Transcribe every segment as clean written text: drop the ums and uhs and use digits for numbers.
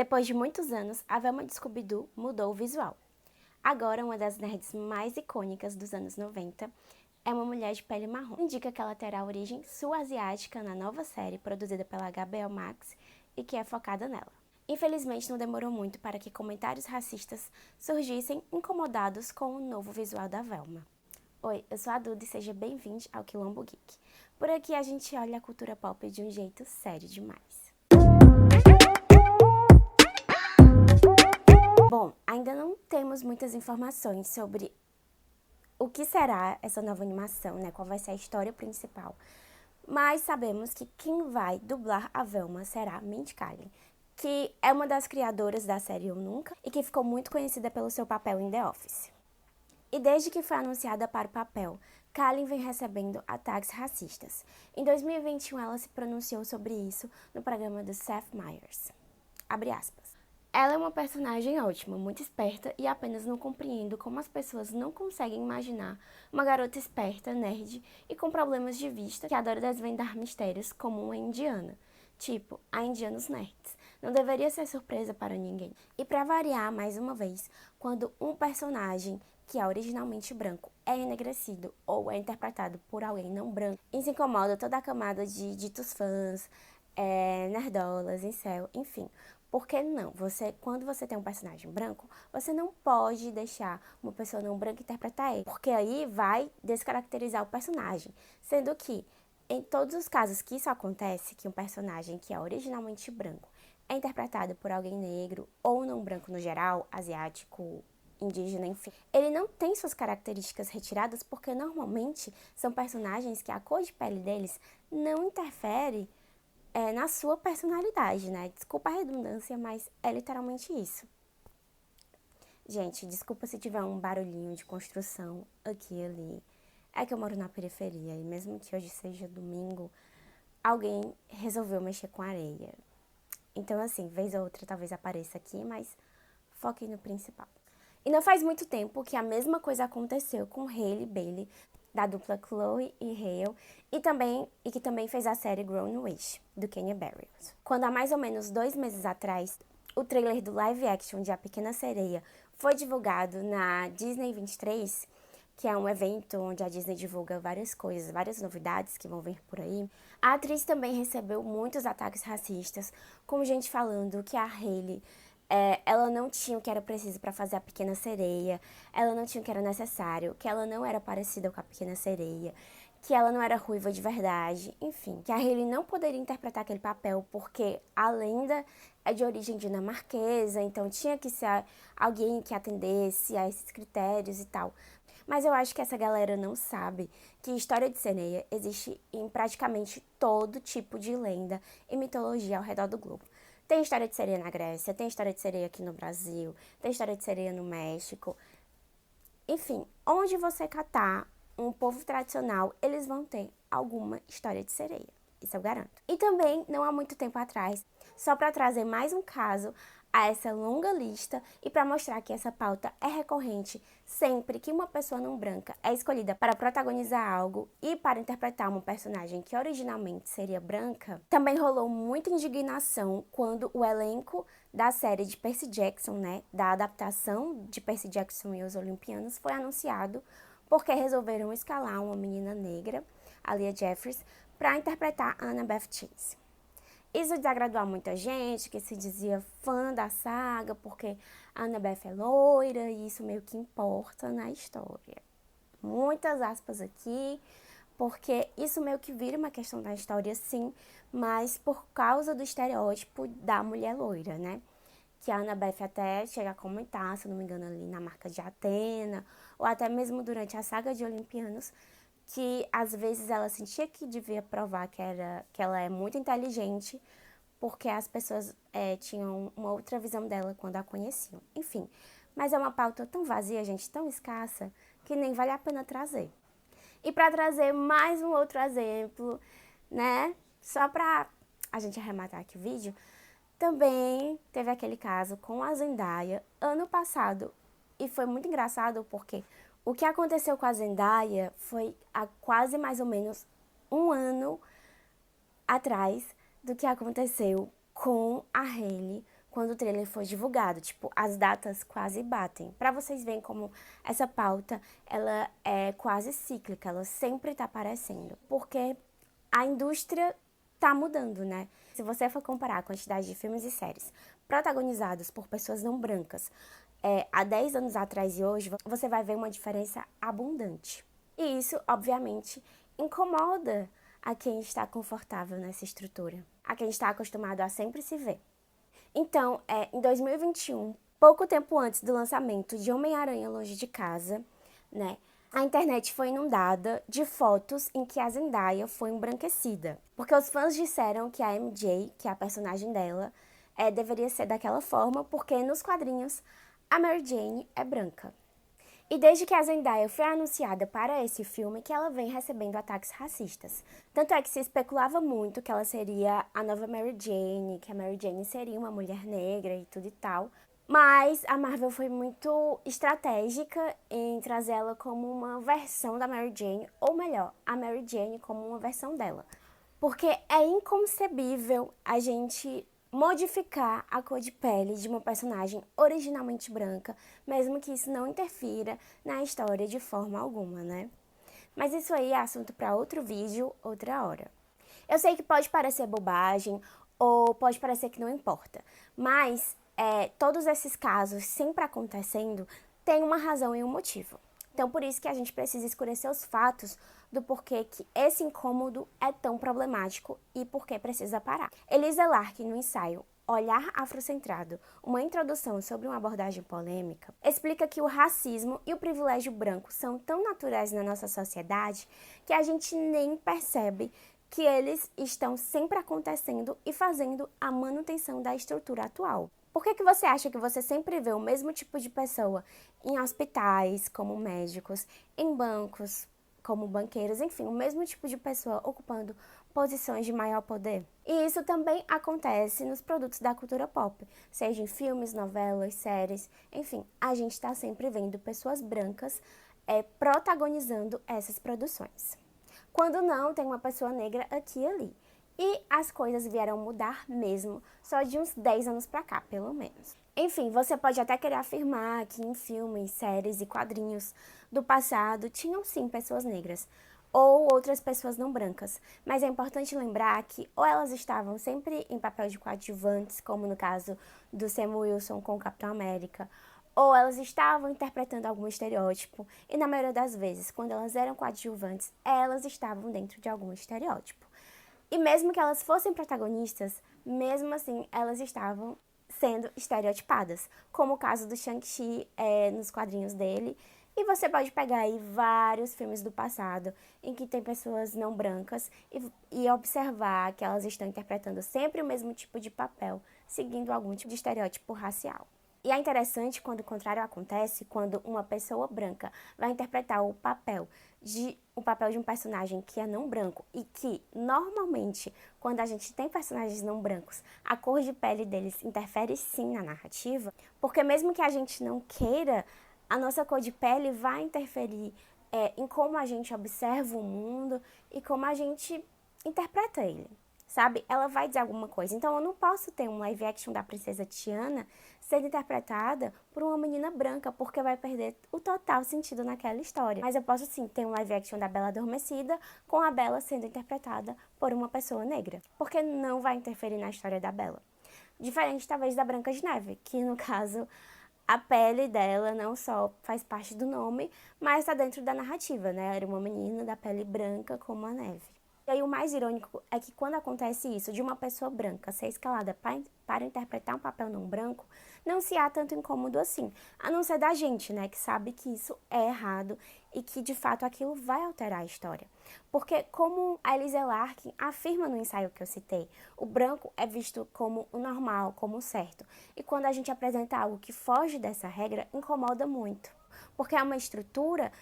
Depois de muitos anos, a Velma de Scooby-Doo mudou o visual. Agora, uma das nerds mais icônicas dos anos 90 é uma mulher de pele marrom. Indica que ela terá origem sul-asiática na nova série produzida pela HBO Max e que é focada nela. Infelizmente, não demorou muito para que comentários racistas surgissem incomodados com o novo visual da Velma. Oi, eu sou a Duda e seja bem-vindo ao Quilombo Geek. Por aqui a gente olha a cultura pop de um jeito sério demais. Bom, ainda não temos muitas informações sobre o que será essa nova animação, né? Qual vai ser a história principal. Mas sabemos que quem vai dublar a Velma será Mindy Kaling, que é uma das criadoras da série Eu Nunca e que ficou muito conhecida pelo seu papel em The Office. E desde que foi anunciada para o papel, Kaling vem recebendo ataques racistas. Em 2021, ela se pronunciou sobre isso no programa do Seth Meyers. Abre aspas. Ela é uma personagem ótima, muito esperta e apenas não compreendo como as pessoas não conseguem imaginar uma garota esperta, nerd e com problemas de vista que adora desvendar mistérios como uma indiana. Tipo, a Indianos Nerds. Não deveria ser surpresa para ninguém. E para variar, mais uma vez, quando um personagem que é originalmente branco é enegrecido ou é interpretado por alguém não branco, isso incomoda toda a camada de ditos fãs, nerdolas, incel, enfim. Por que não? Quando você tem um personagem branco, você não pode deixar uma pessoa não branca interpretar ele, porque aí vai descaracterizar o personagem. Sendo que, em todos os casos que isso acontece, que um personagem que é originalmente branco é interpretado por alguém negro ou não branco no geral, asiático, indígena, enfim, ele não tem suas características retiradas porque normalmente são personagens que a cor de pele deles não interfere na sua personalidade, né? Desculpa a redundância, mas é literalmente isso. Gente, desculpa se tiver um barulhinho de construção aqui e ali. É que eu moro na periferia e mesmo que hoje seja domingo, alguém resolveu mexer com areia. Então, assim, vez ou outra talvez apareça aqui, mas foquem no principal. E não faz muito tempo que a mesma coisa aconteceu com Hailey Bailey, da dupla Chloe e Hale, e que também fez a série Grown Wish, do Kenya Barris. Quando há mais ou menos 2 meses atrás, o trailer do live action de A Pequena Sereia foi divulgado na Disney 23, que é um evento onde a Disney divulga várias coisas, várias novidades que vão vir por aí. A atriz também recebeu muitos ataques racistas, com gente falando que a Hailey ela não tinha o que era preciso para fazer a Pequena Sereia, ela não tinha o que era necessário, que ela não era parecida com a Pequena Sereia, que ela não era ruiva de verdade, enfim, que a Hailey não poderia interpretar aquele papel porque a lenda é de origem dinamarquesa, então tinha que ser alguém que atendesse a esses critérios e tal. Mas eu acho que essa galera não sabe que história de sereia existe em praticamente todo tipo de lenda e mitologia ao redor do globo. Tem história de sereia na Grécia, tem história de sereia aqui no Brasil, tem história de sereia no México. Enfim, onde você catar um povo tradicional, eles vão ter alguma história de sereia. Isso eu garanto. E também, não há muito tempo atrás, só para trazer mais um caso a essa longa lista e para mostrar que essa pauta é recorrente sempre que uma pessoa não branca é escolhida para protagonizar algo e para interpretar uma personagem que originalmente seria branca, também rolou muita indignação quando o elenco da série de Percy Jackson, né, da adaptação de Percy Jackson e os Olimpianos, foi anunciado porque resolveram escalar uma menina negra, a Leah Jeffries, para interpretar Annabeth Chase. Isso desagradou a muita gente que se dizia fã da saga, porque a Annabeth é loira e isso meio que importa na história. Muitas aspas aqui, porque isso meio que vira uma questão da história, sim, mas por causa do estereótipo da mulher loira, né? Que a Annabeth até chega a comentar, se não me engano, ali na marca de Atena, ou até mesmo durante a saga de Olimpianos, que às vezes ela sentia que devia provar que ela é muito inteligente, porque as pessoas tinham uma outra visão dela quando a conheciam. Enfim, mas é uma pauta tão vazia, gente, tão escassa, que nem vale a pena trazer. E para trazer mais um outro exemplo, né, só para a gente arrematar aqui o vídeo, também teve aquele caso com a Zendaya ano passado, e foi muito engraçado porque o que aconteceu com a Zendaya foi há quase mais ou menos um ano atrás do que aconteceu com a Hailey quando o trailer foi divulgado. Tipo, as datas quase batem. Pra vocês verem como essa pauta, ela é quase cíclica, ela sempre tá aparecendo. Porque a indústria tá mudando, né? Se você for comparar a quantidade de filmes e séries protagonizados por pessoas não brancas há 10 anos atrás e hoje, você vai ver uma diferença abundante. E isso, obviamente, incomoda a quem está confortável nessa estrutura, a quem está acostumado a sempre se ver. Então, em 2021, pouco tempo antes do lançamento de Homem-Aranha Longe de Casa, né, a internet foi inundada de fotos em que a Zendaya foi embranquecida. Porque os fãs disseram que a MJ, que é a personagem dela, deveria ser daquela forma, porque nos quadrinhos a Mary Jane é branca. E desde que a Zendaya foi anunciada para esse filme, que ela vem recebendo ataques racistas. Tanto é que se especulava muito que ela seria a nova Mary Jane, que a Mary Jane seria uma mulher negra e tudo e tal. Mas a Marvel foi muito estratégica em trazer ela como uma versão da Mary Jane, ou melhor, a Mary Jane como uma versão dela. Porque é inconcebível a gente modificar a cor de pele de uma personagem originalmente branca, mesmo que isso não interfira na história de forma alguma, né? Mas isso aí é assunto para outro vídeo, outra hora. Eu sei que pode parecer bobagem ou pode parecer que não importa, mas todos esses casos sempre acontecendo têm uma razão e um motivo. Então, por isso que a gente precisa escurecer os fatos do porquê que esse incômodo é tão problemático e por que precisa parar. Elisa Lark, no ensaio Olhar Afrocentrado, uma introdução sobre uma abordagem polêmica, explica que o racismo e o privilégio branco são tão naturais na nossa sociedade que a gente nem percebe que eles estão sempre acontecendo e fazendo a manutenção da estrutura atual. Por que você acha que você sempre vê o mesmo tipo de pessoa em hospitais, como médicos, em bancos, como banqueiros, enfim, o mesmo tipo de pessoa ocupando posições de maior poder? E isso também acontece nos produtos da cultura pop, seja em filmes, novelas, séries, enfim, a gente está sempre vendo pessoas brancas protagonizando essas produções. Quando não, tem uma pessoa negra aqui e ali. E as coisas vieram mudar mesmo, só de uns 10 anos pra cá, pelo menos. Enfim, você pode até querer afirmar que em filmes, séries e quadrinhos do passado tinham sim pessoas negras, ou outras pessoas não brancas, mas é importante lembrar que ou elas estavam sempre em papel de coadjuvantes, como no caso do Sam Wilson com o Capitão América, ou elas estavam interpretando algum estereótipo, e na maioria das vezes, quando elas eram coadjuvantes, elas estavam dentro de algum estereótipo. E mesmo que elas fossem protagonistas, mesmo assim, elas estavam sendo estereotipadas, como o caso do Shang-Chi nos quadrinhos dele. E você pode pegar aí vários filmes do passado em que tem pessoas não brancas e observar que elas estão interpretando sempre o mesmo tipo de papel, seguindo algum tipo de estereótipo racial. E é interessante quando o contrário acontece, quando uma pessoa branca vai interpretar o papel de um personagem que é não branco e que, normalmente, quando a gente tem personagens não brancos, a cor de pele deles interfere sim na narrativa, porque mesmo que a gente não queira, a nossa cor de pele vai interferir em como a gente observa o mundo e como a gente interpreta ele. Sabe? Ela vai dizer alguma coisa. Então, eu não posso ter um live action da Princesa Tiana sendo interpretada por uma menina branca, porque vai perder o total sentido naquela história. Mas eu posso sim ter um live action da Bela Adormecida com a Bela sendo interpretada por uma pessoa negra, porque não vai interferir na história da Bela. Diferente, talvez, da Branca de Neve, que, no caso, a pele dela não só faz parte do nome, mas está dentro da narrativa, né? Ela era uma menina da pele branca como a neve. E aí o mais irônico é que quando acontece isso, de uma pessoa branca ser escalada para interpretar um papel não branco, não se há tanto incômodo assim, a não ser da gente, né, que sabe que isso é errado e que de fato aquilo vai alterar a história. Porque como a Elisa Larkin afirma no ensaio que eu citei, o branco é visto como o normal, como o certo. E quando a gente apresenta algo que foge dessa regra, incomoda muito. Porque é uma estrutura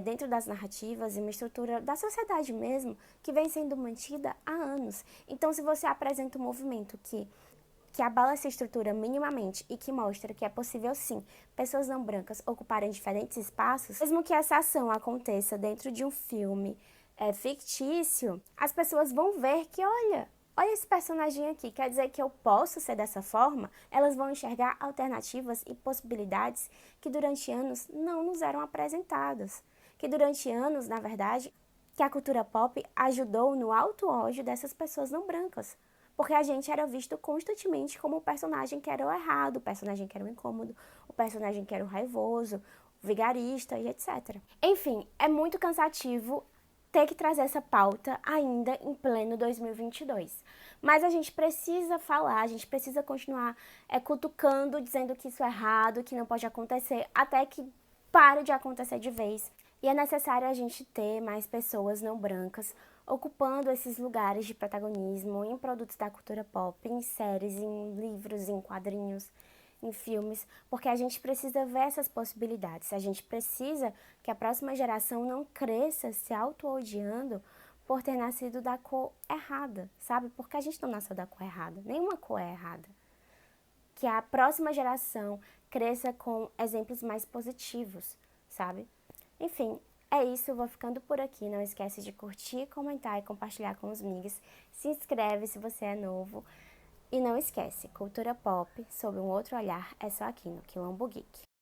dentro das narrativas e uma estrutura da sociedade mesmo que vem sendo mantida há anos. Então, se você apresenta um movimento que abala essa estrutura minimamente e que mostra que é possível, sim, pessoas não brancas ocuparem diferentes espaços, mesmo que essa ação aconteça dentro de um filme fictício, as pessoas vão ver que, olha, Olha esse personagem aqui, quer dizer que eu posso ser dessa forma? Elas vão enxergar alternativas e possibilidades que durante anos não nos eram apresentadas. Que durante anos, na verdade, que a cultura pop ajudou no alto ódio dessas pessoas não brancas. Porque a gente era visto constantemente como o personagem que era o errado, o personagem que era o incômodo, o personagem que era o raivoso, o vigarista e etc. Enfim, é muito cansativo ter que trazer essa pauta ainda em pleno 2022. Mas a gente precisa falar, a gente precisa continuar cutucando, dizendo que isso é errado, que não pode acontecer, até que pare de acontecer de vez. E é necessário a gente ter mais pessoas não brancas ocupando esses lugares de protagonismo em produtos da cultura pop, em séries, em livros, em quadrinhos, em filmes, porque a gente precisa ver essas possibilidades. A gente precisa que a próxima geração não cresça se auto-odiando por ter nascido da cor errada, sabe? Porque a gente não nasceu da cor errada, nenhuma cor é errada. Que a próxima geração cresça com exemplos mais positivos, sabe? Enfim, é isso, eu vou ficando por aqui. Não esquece de curtir, comentar e compartilhar com os amigos. Se inscreve se você é novo. E não esquece, cultura pop, sob um outro olhar, é só aqui no Quilombo Geek.